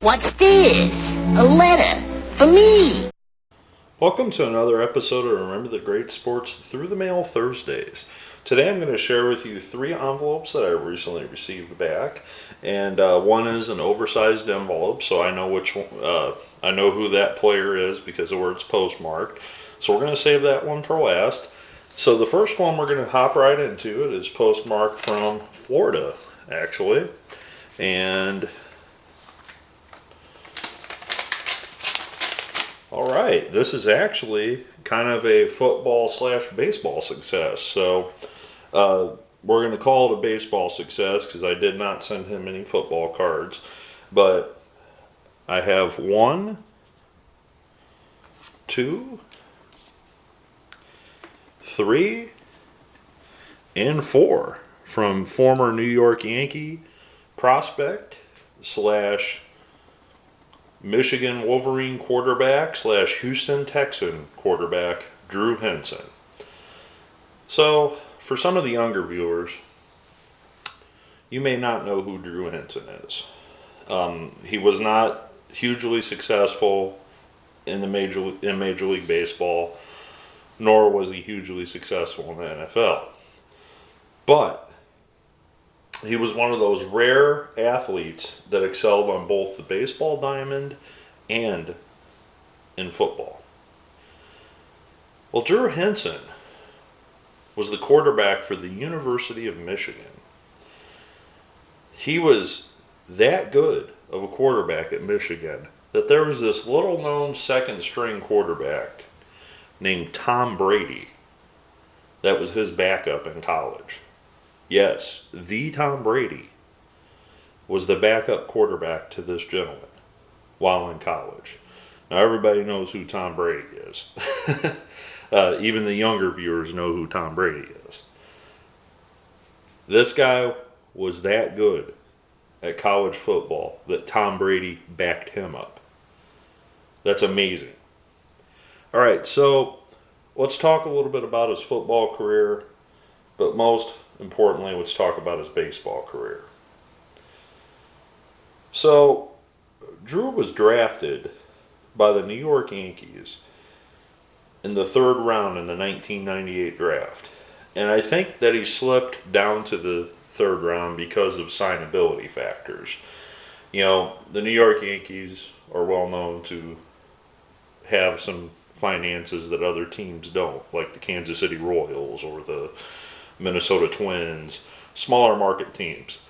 What's this? A letter for me. Welcome to another episode of Remember the Great Sports Through the Mail Thursdays. Today I'm going to share with you 3 envelopes that I recently received back, and one is an oversized envelope, so I know which one, I know who that player is because of where it's postmarked. So we're going to save that one for last. So the first one we're going to hop right into. It is postmarked from Florida, actually, and all right, this is actually kind of a football/baseball success. So we're going to call it a baseball success because I did not send him any football cards. But I have 1, 2, 3, and 4 from former New York Yankee prospect / Michigan Wolverine quarterback / Houston Texan quarterback Drew Henson. So, for some of the younger viewers, you may not know who Drew Henson is. He was not hugely successful in Major League Baseball, nor was he hugely successful in the NFL. But he was one of those rare athletes that excelled on both the baseball diamond and in football. Well, Drew Henson was the quarterback for the University of Michigan. He was that good of a quarterback at Michigan that there was this little-known second-string quarterback named Tom Brady that was his backup in college. Yes, the Tom Brady was the backup quarterback to this gentleman while in college. Now, everybody knows who Tom Brady is. Even the younger viewers know who Tom Brady is. This guy was that good at college football that Tom Brady backed him up. That's amazing. All right, so let's talk a little bit about his football career, but most importantly, let's talk about his baseball career. So, Drew was drafted by the New York Yankees in the 3rd round in the 1998 draft. And I think that he slipped down to the 3rd round because of signability factors. You know, the New York Yankees are well known to have some finances that other teams don't, like the Kansas City Royals or the Minnesota Twins, smaller market teams.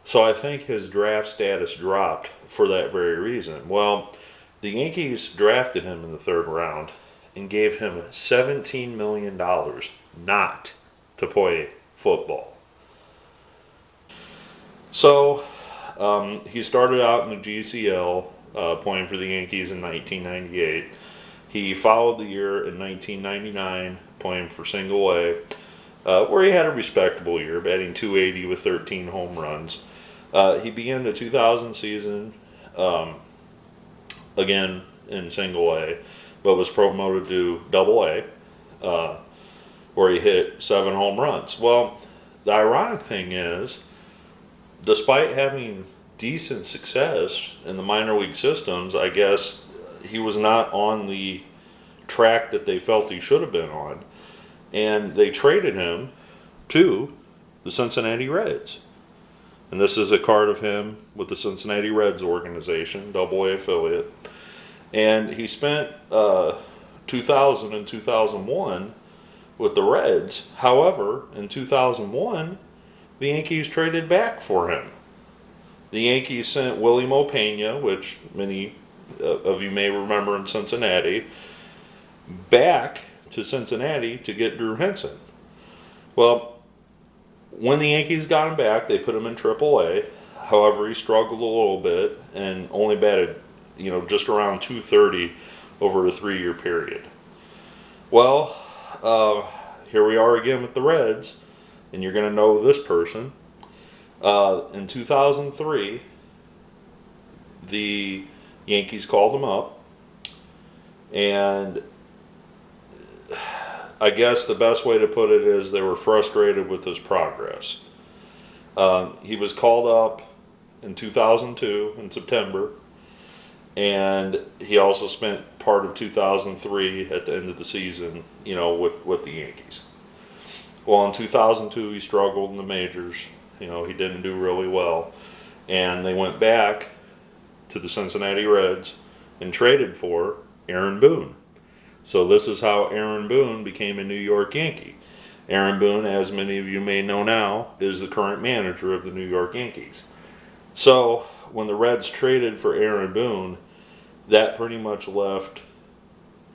So I think his draft status dropped for that very reason. Well, the Yankees drafted him in the 3rd round and gave him $17 million not to play football. So he started out in the GCL playing for the Yankees in 1998. He followed the year in 1999 playing for Single A, where he had a respectable year, batting .280 with 13 home runs. He began the 2000 season again in Single A, but was promoted to Double A, where he hit 7 home runs. Well, the ironic thing is, despite having decent success in the minor league systems, I guess he was not on the track that they felt he should have been on. And they traded him to the Cincinnati Reds. And this is a card of him with the Cincinnati Reds organization, Double A affiliate. And he spent 2000 and 2001 with the Reds. However, in 2001, the Yankees traded back for him. The Yankees sent Willie Mopena, which many of you may remember in Cincinnati, back to Cincinnati to get Drew Henson. Well, when the Yankees got him back, they put him in AAA. However, he struggled a little bit and only batted, just around .230 over a 3-year period. Well, here we are again with the Reds, and you're going to know this person. In 2003, the Yankees called him up, and I guess the best way to put it is they were frustrated with his progress. He was called up in 2002 in September, and he also spent part of 2003 at the end of the season, with the Yankees. Well, in 2002, he struggled in the majors. He didn't do really well, and they went back to the Cincinnati Reds and traded for Aaron Boone. So this is how Aaron Boone became a New York Yankee. Aaron Boone, as many of you may know now, is the current manager of the New York Yankees. So when the Reds traded for Aaron Boone, that pretty much left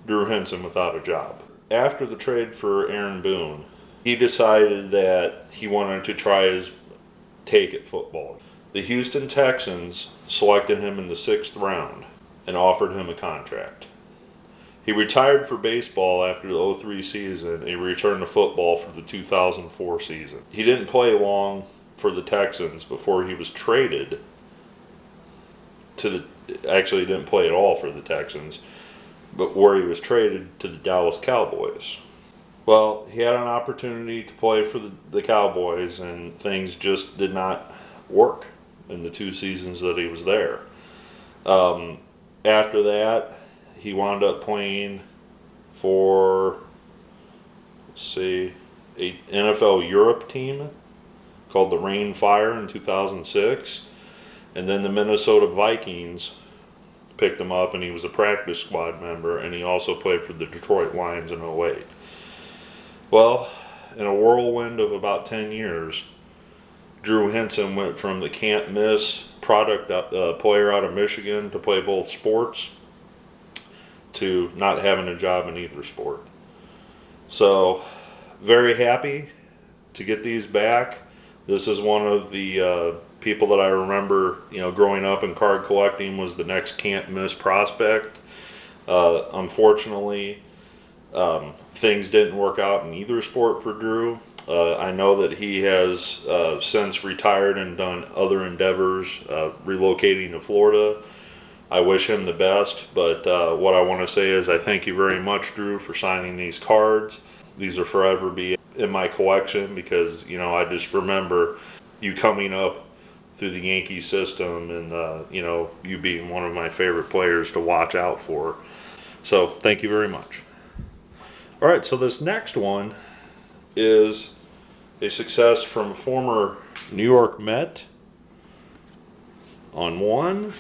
Drew Henson without a job. After the trade for Aaron Boone, he decided that he wanted to try his take at football. The Houston Texans selected him in the 6th round and offered him a contract. He retired for baseball after the 2003 season, and he returned to football for the 2004 season. He didn't play long for the Texans before he was traded actually he didn't play at all for the Texans, but where he was traded to the Dallas Cowboys. Well, he had an opportunity to play for the Cowboys, and things just did not work in the 2 seasons that he was there. After that, he wound up playing for, a NFL Europe team called the Rain Fire in 2006. And then the Minnesota Vikings picked him up, and he was a practice squad member, and he also played for the Detroit Lions in 2008. Well, in a whirlwind of about 10 years, Drew Henson went from the can't-miss product player out of Michigan to play both sports to not having a job in either sport. So, very happy to get these back. This is one of the people that I remember, growing up and card collecting was the next can't-miss prospect. Unfortunately, things didn't work out in either sport for Drew. I know that he has since retired and done other endeavors, relocating to Florida. I wish him the best, but what I want to say is I thank you very much, Drew, for signing these cards. These will forever be in my collection because, I just remember you coming up through the Yankee system and, you being one of my favorite players to watch out for. So thank you very much. All right, so this next one is a success from former New York Met on one,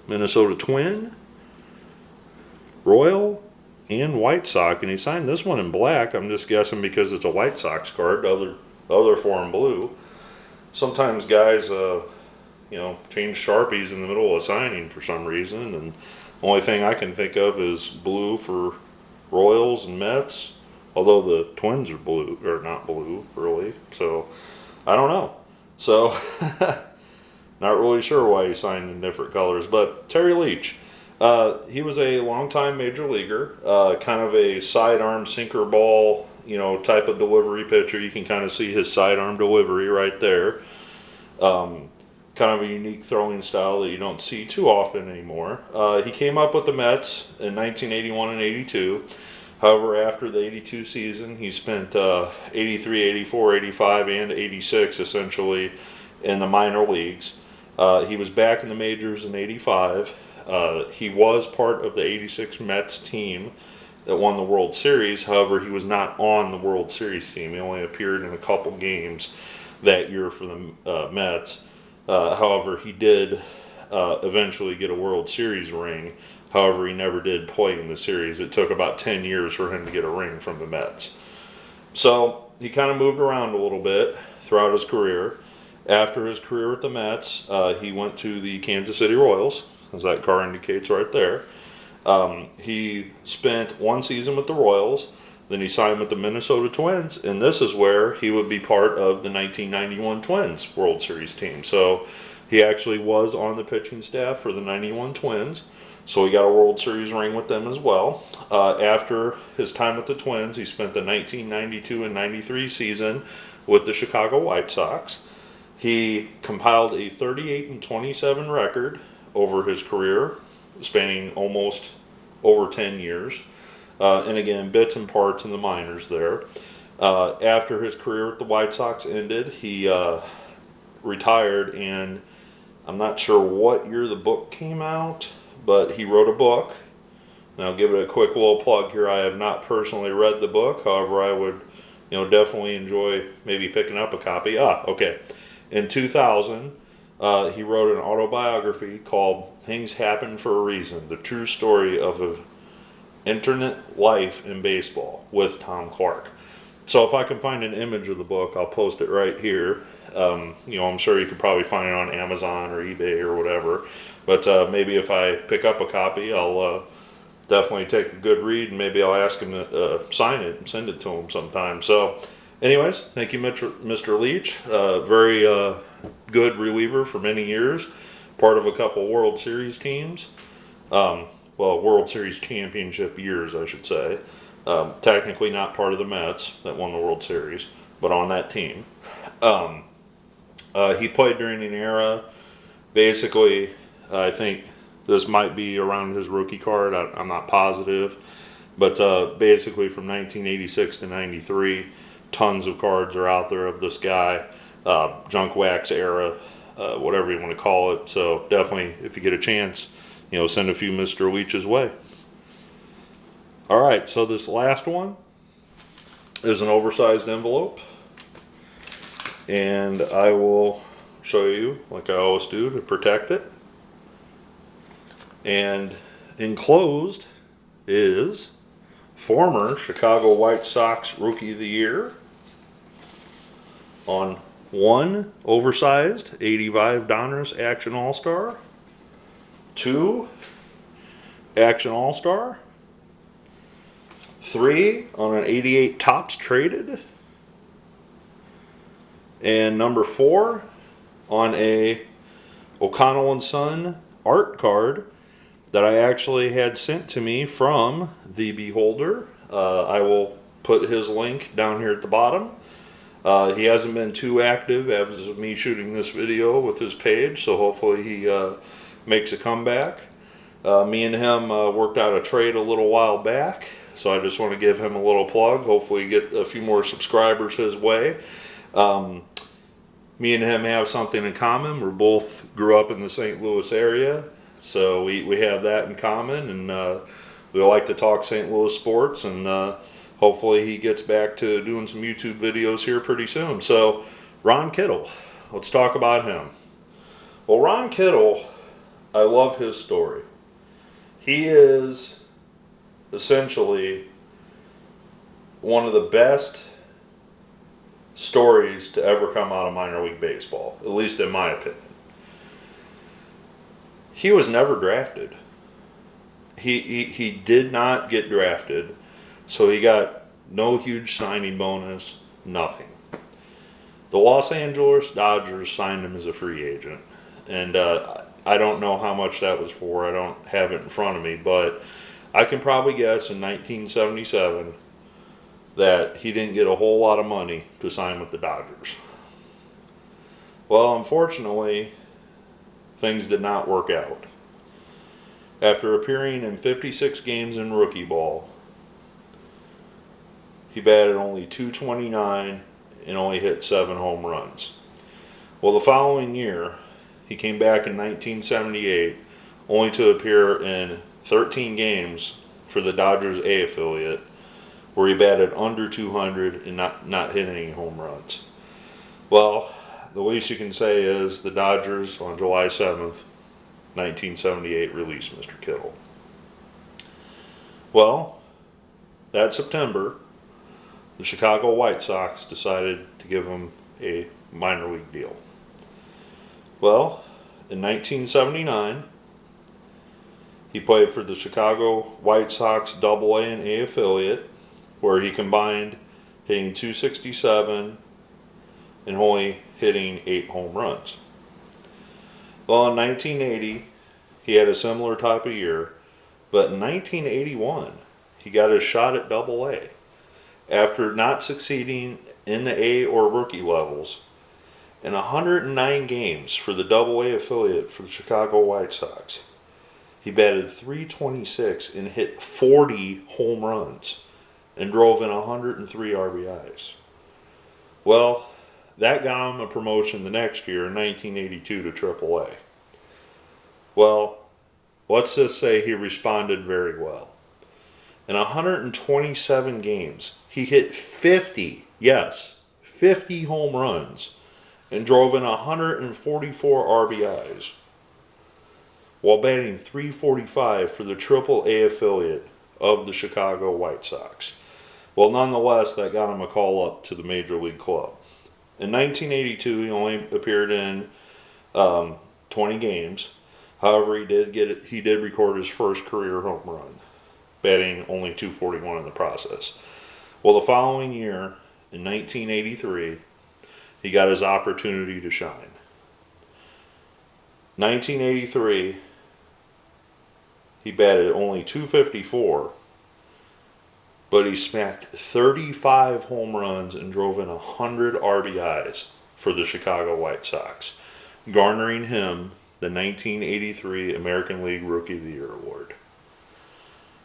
Minnesota Twin, Royal, and White Sox. And he signed this one in black. I'm just guessing because it's a White Sox card. The other four in blue. Sometimes guys, change Sharpies in the middle of signing for some reason. And the only thing I can think of is blue for Royals and Mets. Although the Twins are blue, or not blue, really. So, I don't know. So, not really sure why he signed in different colors. But Terry Leach, he was a longtime major leaguer, kind of a sidearm sinker ball, type of delivery pitcher. You can kind of see his sidearm delivery right there. Kind of a unique throwing style that you don't see too often anymore. He came up with the Mets in 1981 and 82. However, after the 82 season, he spent 83, 84, 85, and 86 essentially in the minor leagues. He was back in the majors in 85. He was part of the 86 Mets team that won the World Series. However, he was not on the World Series team. He only appeared in a couple games that year for the Mets. However, he did eventually get a World Series ring. However, he never did play in the series. It took about 10 years for him to get a ring from the Mets. So he kind of moved around a little bit throughout his career. After his career with the Mets, he went to the Kansas City Royals, as that car indicates right there. He spent one season with the Royals. Then he signed with the Minnesota Twins, and this is where he would be part of the 1991 Twins World Series team. So he actually was on the pitching staff for the 91 Twins. So he got a World Series ring with them as well. After his time with the Twins, he spent the 1992 and 93 season with the Chicago White Sox. He compiled a 38 and 27 record over his career, spanning almost over 10 years. And again, bits and parts in the minors there. After his career with the White Sox ended, he retired, and I'm not sure what year the book came out, but he wrote a book. And I'll give it a quick little plug here. I have not personally read the book. However, I would, definitely enjoy maybe picking up a copy. Okay. In 2000, he wrote an autobiography called Things Happen for a Reason, the true story of an internet life in baseball with Tom Clark. So if I can find an image of the book, I'll post it right here. I'm sure you could probably find it on Amazon or eBay or whatever. But maybe if I pick up a copy, I'll definitely take a good read, and maybe I'll ask him to sign it and send it to him sometime. So anyways, thank you, Mr. Leach. Very good reliever for many years. Part of a couple World Series teams. World Series championship years, I should say. Technically not part of the Mets that won the World Series, but on that team. He played during an era, basically, I think this might be around his rookie card, I'm not positive, but basically from 1986 to 93, tons of cards are out there of this guy, junk wax era, whatever you want to call it. So definitely, if you get a chance, send a few Mr. Leach's way. All right, so this last one is an oversized envelope, and I will show you, like I always do, to protect it. And enclosed is former Chicago White Sox Rookie of the Year on one oversized 85 Donruss Action All-Star, 2 Action All-Star, 3 on an 88 Topps Traded, and number 4 on a O'Connell and Son art card that I actually had sent to me from TheBeholder. I will put his link down here at the bottom. He hasn't been too active as of me shooting this video with his page, so hopefully he makes a comeback. Me and him worked out a trade a little while back, so I just want to give him a little plug. Hopefully get a few more subscribers his way. Me and him have something in common. We both grew up in the St. Louis area, so we have that in common, and we like to talk St. Louis sports, and hopefully he gets back to doing some YouTube videos here pretty soon. So Ron Kittle, let's talk about him. Well, Ron Kittle, I love his story. He is essentially one of the best stories to ever come out of minor league baseball, at least in my opinion. He was never drafted. He did not get drafted, so he got no huge signing bonus, nothing. The Los Angeles Dodgers signed him as a free agent, and I don't know how much that was for. I don't have it in front of me, but I can probably guess in 1977 that he didn't get a whole lot of money to sign with the Dodgers. Well, unfortunately, things did not work out. After appearing in 56 games in rookie ball, he batted only .229 and only hit 7 home runs. Well, the following year, he came back in 1978, only to appear in 13 games for the Dodgers A affiliate, where he batted under .200 and not hit any home runs. Well, the least you can say is the Dodgers on July 7th, 1978 released Mr. Kittle. Well, that September, the Chicago White Sox decided to give him a minor league deal. Well, in 1979, he played for the Chicago White Sox AA and A affiliate, where he combined hitting .267 and only hitting 8 home runs. Well, in 1980, he had a similar type of year, but in 1981, he got his shot at AA. After not succeeding in the A or rookie levels, in 109 games for the AA affiliate for the Chicago White Sox, he batted .326 and hit 40 home runs and drove in 103 RBIs. Well, that got him a promotion the next year in 1982 to AAA. Well, let's just say he responded very well. In 127 games, he hit 50, yes, 50 home runs and drove in 144 RBIs while batting .345 for the Triple-A affiliate of the Chicago White Sox. Well, nonetheless, that got him a call up to the Major League club. In 1982, he only appeared in 20 games. However, he did record his first career home run, batting only .241 in the process. Well, the following year, in 1983, he got his opportunity to shine. 1983, he batted only .254, but he smacked 35 home runs and drove in 100 RBIs for the Chicago White Sox, garnering him the 1983 American League Rookie of the Year award.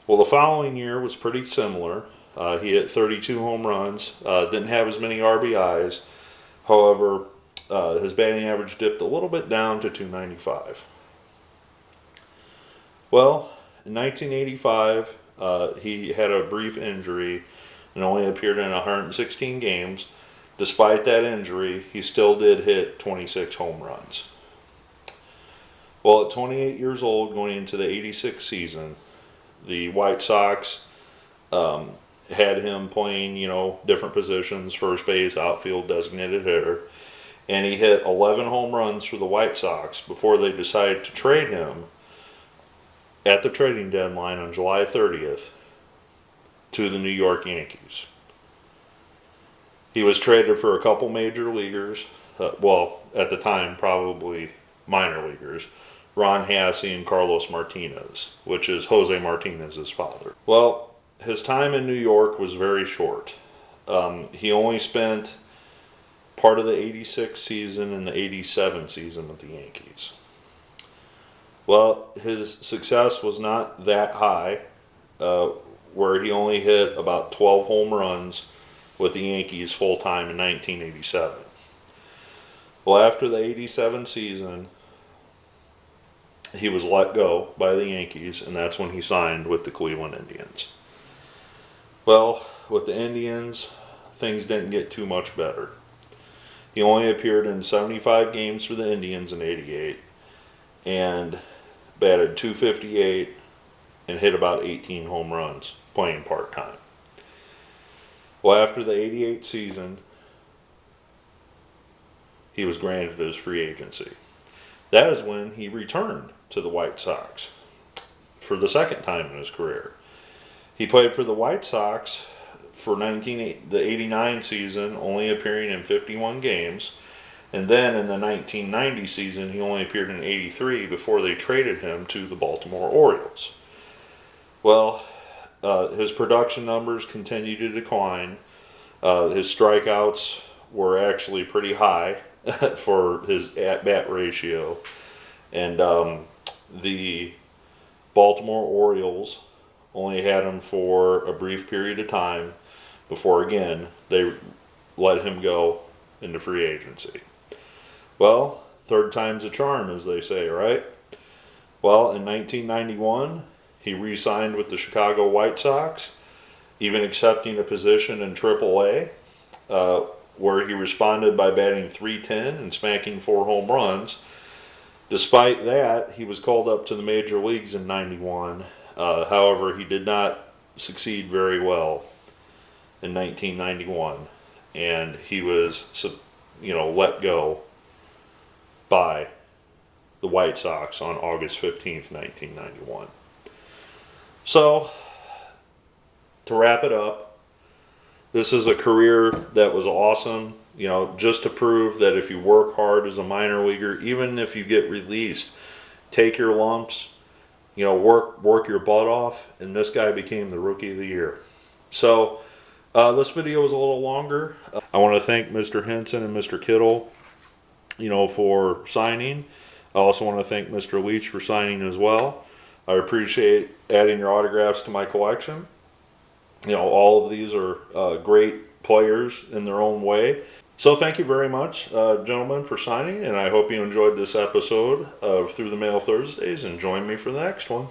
Well, the following year was pretty similar. He hit 32 home runs, didn't have as many RBIs. However, his batting average dipped a little bit down to .295. Well, in 1985, he had a brief injury and only appeared in 116 games. Despite that injury, he still did hit 26 home runs. Well, at 28 years old, going into the 86 season, the White Sox had him playing, different positions, first base, outfield, designated hitter, and he hit 11 home runs for the White Sox before they decided to trade him at the trading deadline on July 30th to the New York Yankees. He was traded for a couple major leaguers, well, at the time, probably minor leaguers, Ron Hassey and Carlos Martinez, which is Jose Martinez's father. Well, his time in New York was very short. He only spent part of the 86 season and the 87 season with the Yankees. Well, his success was not that high, where he only hit about 12 home runs with the Yankees full-time in 1987. Well, after the 87 season, he was let go by the Yankees, and that's when he signed with the Cleveland Indians. Well, with the Indians, things didn't get too much better. He only appeared in 75 games for the Indians in 88 and batted .258 and hit about 18 home runs playing part-time. Well, after the 88 season, he was granted his free agency. That is when he returned to the White Sox for the second time in his career. He played for the White Sox for the 89 season, only appearing in 51 games. And then in the 1990 season, he only appeared in 83 before they traded him to the Baltimore Orioles. Well, his production numbers continued to decline. His strikeouts were actually pretty high for his at-bat ratio. And the Baltimore Orioles only had him for a brief period of time before, again, they let him go into free agency. Well, third time's a charm, as they say, right? Well, in 1991, he re-signed with the Chicago White Sox, even accepting a position in Triple-A, where he responded by batting .310 and smacking 4 home runs. Despite that, he was called up to the major leagues in 91. However, he did not succeed very well in 1991, and he was, let go by the White Sox on August 15th, 1991. So, to wrap it up, this is a career that was awesome, just to prove that if you work hard as a minor leaguer, even if you get released, take your lumps, work your butt off, and this guy became the Rookie of the Year. So, this video was a little longer. I want to thank Mr. Henson and Mr. Kittle, for signing. I also want to thank Mr. Leach for signing as well. I appreciate adding your autographs to my collection. All of these are great players in their own way. So thank you very much, gentlemen, for signing, and I hope you enjoyed this episode of Through the Mail Thursdays, and join me for the next one.